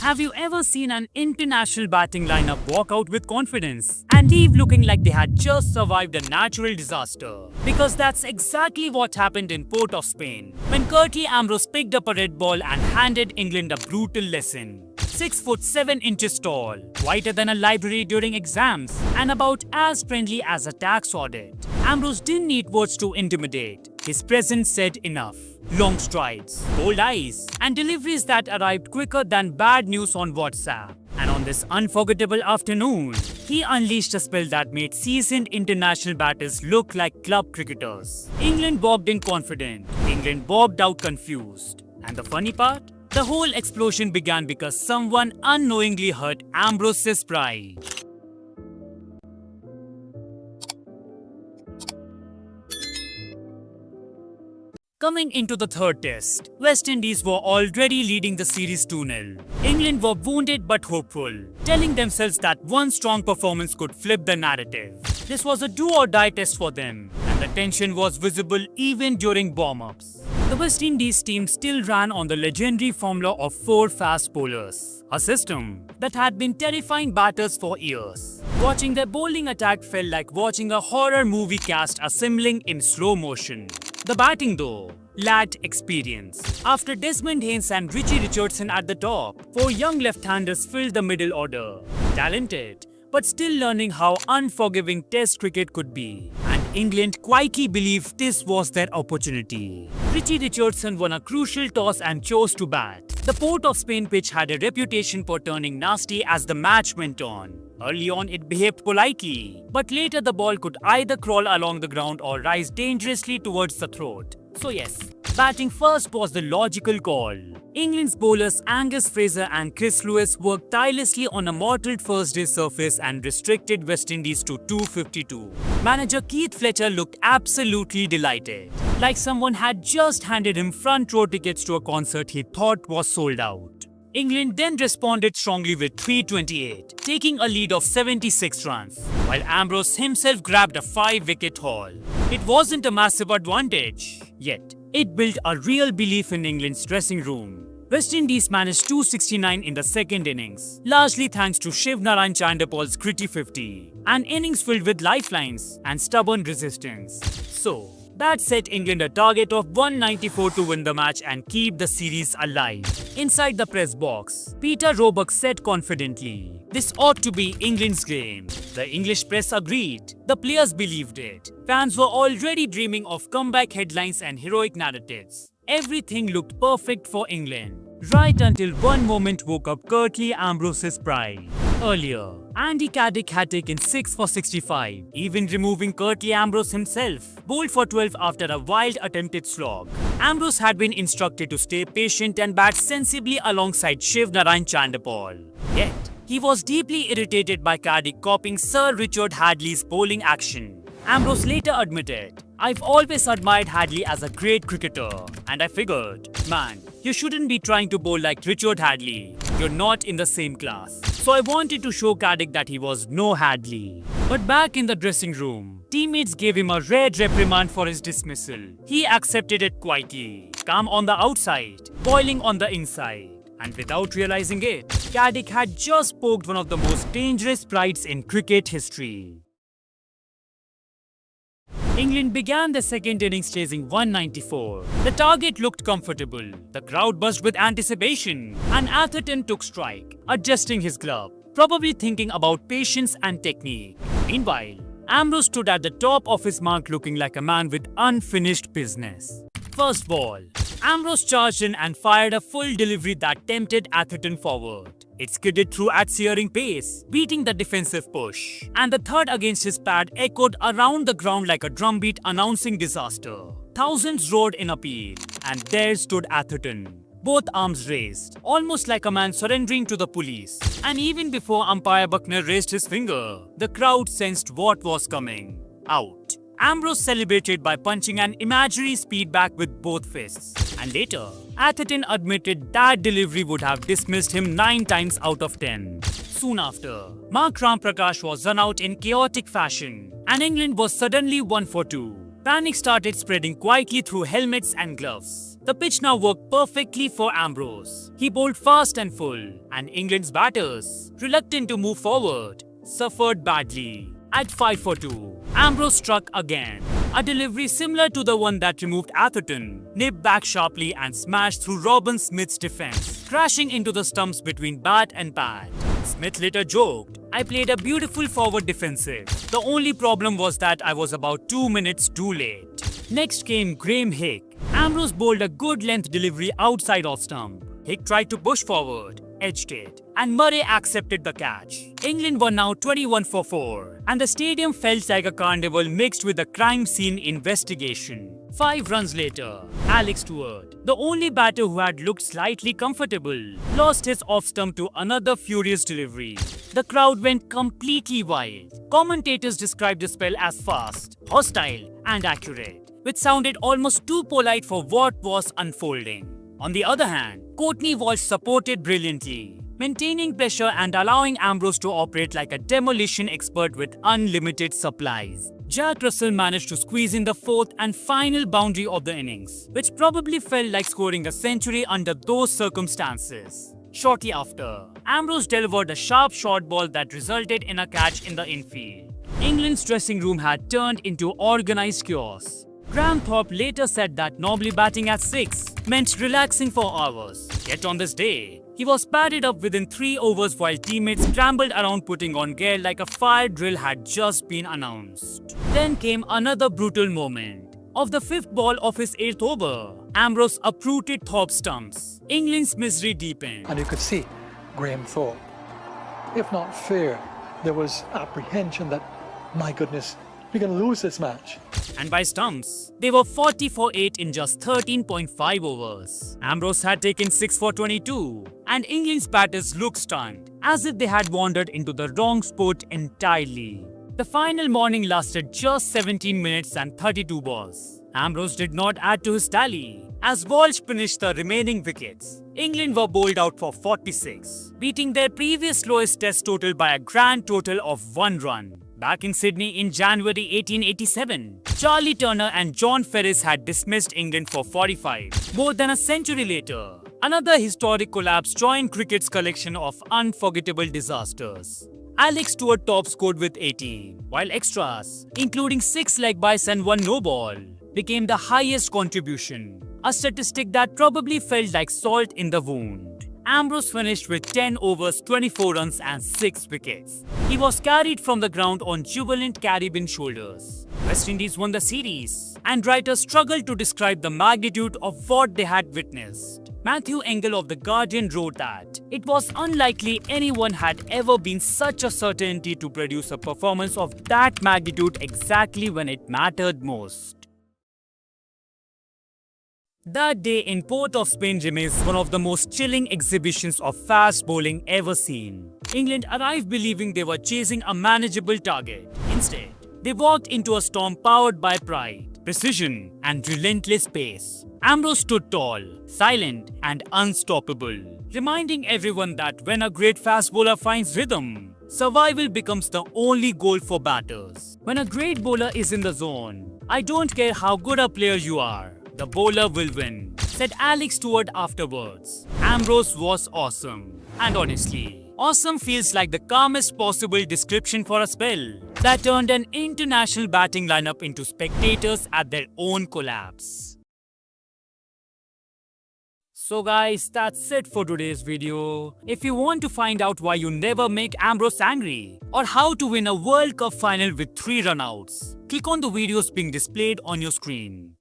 Have you ever seen an international batting lineup walk out with confidence and leave looking like they had just survived a natural disaster? Because that's exactly what happened in Port of Spain, when Curtly Ambrose picked up a red ball and handed England a brutal lesson. 6 foot 7 inches tall, whiter than a library during exams, and about as friendly as a tax audit. Ambrose didn't need words to intimidate. His presence said enough. Long strides, bold eyes, and deliveries that arrived quicker than bad news on WhatsApp. And on this unforgettable afternoon, he unleashed a spell that made seasoned international batters look like club cricketers. England bobbed in confident, England bobbed out confused. And the funny part? The whole explosion began because someone unknowingly hurt Ambrose's pride. Coming into the third test, West Indies were already leading the series 2-0. England were wounded but hopeful, telling themselves that one strong performance could flip the narrative. This was a do-or-die test for them, and the tension was visible even during warm-ups. The West Indies team still ran on the legendary formula of 4 fast bowlers, a system that had been terrifying batters for years. Watching their bowling attack felt like watching a horror movie cast assembling in slow motion. The batting, though, lacked experience. After Desmond Haynes and Richie Richardson at the top, 4 young left-handers filled the middle order. Talented, but still learning how unforgiving Test cricket could be. And England quietly believed this was their opportunity. Richie Richardson won a crucial toss and chose to bat. The Port of Spain pitch had a reputation for turning nasty as the match went on. Early on, it behaved politely, but later the ball could either crawl along the ground or rise dangerously towards the throat. So yes, batting first was the logical call. England's bowlers Angus Fraser and Chris Lewis worked tirelessly on a mottled first-day surface and restricted West Indies to 252. Manager Keith Fletcher looked absolutely delighted, like someone had just handed him front-row tickets to a concert he thought was sold out. England then responded strongly with 328, taking a lead of 76 runs, while Ambrose himself grabbed a 5-wicket haul. It wasn't a massive advantage, yet it built a real belief in England's dressing room. West Indies managed 269 in the second innings, largely thanks to Shiv Narayan Chanderpaul's gritty 50, an innings filled with lifelines and stubborn resistance. So, that set England a target of 194 to win the match and keep the series alive. Inside the press box, Peter Roebuck said confidently, "This ought to be England's game." The English press agreed. The players believed it. Fans were already dreaming of comeback headlines and heroic narratives. Everything looked perfect for England, right until one moment woke up Curtly Ambrose's pride. Earlier, Andy Caddick had taken 6 for 65, even removing Curtly Ambrose himself, bowled for 12 after a wild attempted slog. Ambrose had been instructed to stay patient and bat sensibly alongside Shiv Narayan Chanderpaul. Yet, he was deeply irritated by Caddick copying Sir Richard Hadley's bowling action. Ambrose later admitted, "I've always admired Hadley as a great cricketer, and I figured, man, you shouldn't be trying to bowl like Richard Hadley. You're not in the same class." So I wanted to show Caddick that he was no Hadley. But back in the dressing room, teammates gave him a red reprimand for his dismissal. He accepted it quietly, calm on the outside, boiling on the inside. And without realizing it, Caddick had just poked one of the most dangerous prides in cricket history. England began the second innings chasing 194. The target looked comfortable. The crowd buzzed with anticipation, and Atherton took strike, adjusting his glove, probably thinking about patience and technique. Meanwhile, Ambrose stood at the top of his mark looking like a man with unfinished business. First ball, Ambrose charged in and fired a full delivery that tempted Atherton forward. It skidded through at searing pace, beating the defensive push. And the third against his pad echoed around the ground like a drumbeat announcing disaster. Thousands roared in appeal, and there stood Atherton, both arms raised, almost like a man surrendering to the police. And even before umpire Buckner raised his finger, the crowd sensed what was coming. Out. Ambrose celebrated by punching an imaginary speed back with both fists. And later, Atherton admitted that delivery would have dismissed him 9 times out of 10. Soon after, Mark Ramprakash was run out in chaotic fashion, and England was suddenly 1 for 2. Panic started spreading quietly through helmets and gloves. The pitch now worked perfectly for Ambrose. He bowled fast and full, and England's batters, reluctant to move forward, suffered badly. At 5 for 2, Ambrose struck again. A delivery similar to the one that removed Atherton, nipped back sharply and smashed through Robin Smith's defense, crashing into the stumps between bat and pad. Smith later joked, "I played a beautiful forward defensive. The only problem was that I was about 2 minutes too late." Next came Graham Hick. Ambrose bowled a good length delivery outside off stump. Hick tried to push forward, edged it, and Murray accepted the catch. England were now 21 for 4, and the stadium felt like a carnival mixed with a crime scene investigation. 5 runs later, Alex Stewart, the only batter who had looked slightly comfortable, lost his off-stump to another furious delivery. The crowd went completely wild. Commentators described the spell as fast, hostile, and accurate, which sounded almost too polite for what was unfolding. On the other hand, Courtney Walsh supported brilliantly, maintaining pressure and allowing Ambrose to operate like a demolition expert with unlimited supplies. Jack Russell managed to squeeze in the 4th and final boundary of the innings, which probably felt like scoring a century under those circumstances. Shortly after, Ambrose delivered a sharp short ball that resulted in a catch in the infield. England's dressing room had turned into organized chaos. Graham Thorpe later said that normally batting at 6 meant relaxing for hours. Yet on this day, he was padded up within 3 overs while teammates scrambled around putting on gear like a fire drill had just been announced. Then came another brutal moment. Of the 5th ball of his 8th over, Ambrose uprooted Thorpe's stumps. England's misery deepened. And you could see Graham Thorpe, if not fear, there was apprehension that, my goodness, we're going to lose this match. And by stumps, they were 40 for 8 in just 13.5 overs. Ambrose had taken 6 for 22, and England's batters looked stunned, as if they had wandered into the wrong sport entirely. The final morning lasted just 17 minutes and 32 balls. Ambrose did not add to his tally, as Walsh finished the remaining wickets. England were bowled out for 46, beating their previous lowest test total by a grand total of 1 run. Back in Sydney in January 1887, Charlie Turner and John Ferris had dismissed England for 45. More than a century later, another historic collapse joined cricket's collection of unforgettable disasters. Alex Stewart top scored with 18, while extras, including 6 leg-bys and 1 no-ball, became the highest contribution, a statistic that probably felt like salt in the wound. Ambrose finished with 10 overs, 24 runs and 6 wickets. He was carried from the ground on jubilant Caribbean shoulders. West Indies won the series, and writers struggled to describe the magnitude of what they had witnessed. Matthew Engel of The Guardian wrote that it was unlikely anyone had ever been such a certainty to produce a performance of that magnitude exactly when it mattered most. That day in Port of Spain remains one of the most chilling exhibitions of fast bowling ever seen. England arrived believing they were chasing a manageable target. Instead, they walked into a storm powered by pride, precision, and relentless pace. Ambrose stood tall, silent, and unstoppable, reminding everyone that when a great fast bowler finds rhythm, survival becomes the only goal for batters. When a great bowler is in the zone, I don't care how good a player you are, the bowler will win, said Alex Stewart afterwards. Ambrose was awesome. And honestly, awesome feels like the calmest possible description for a spell that turned an international batting lineup into spectators at their own collapse. So guys, that's it for today's video. If you want to find out why you never make Ambrose angry, or how to win a World Cup final with 3 runouts, click on the videos being displayed on your screen.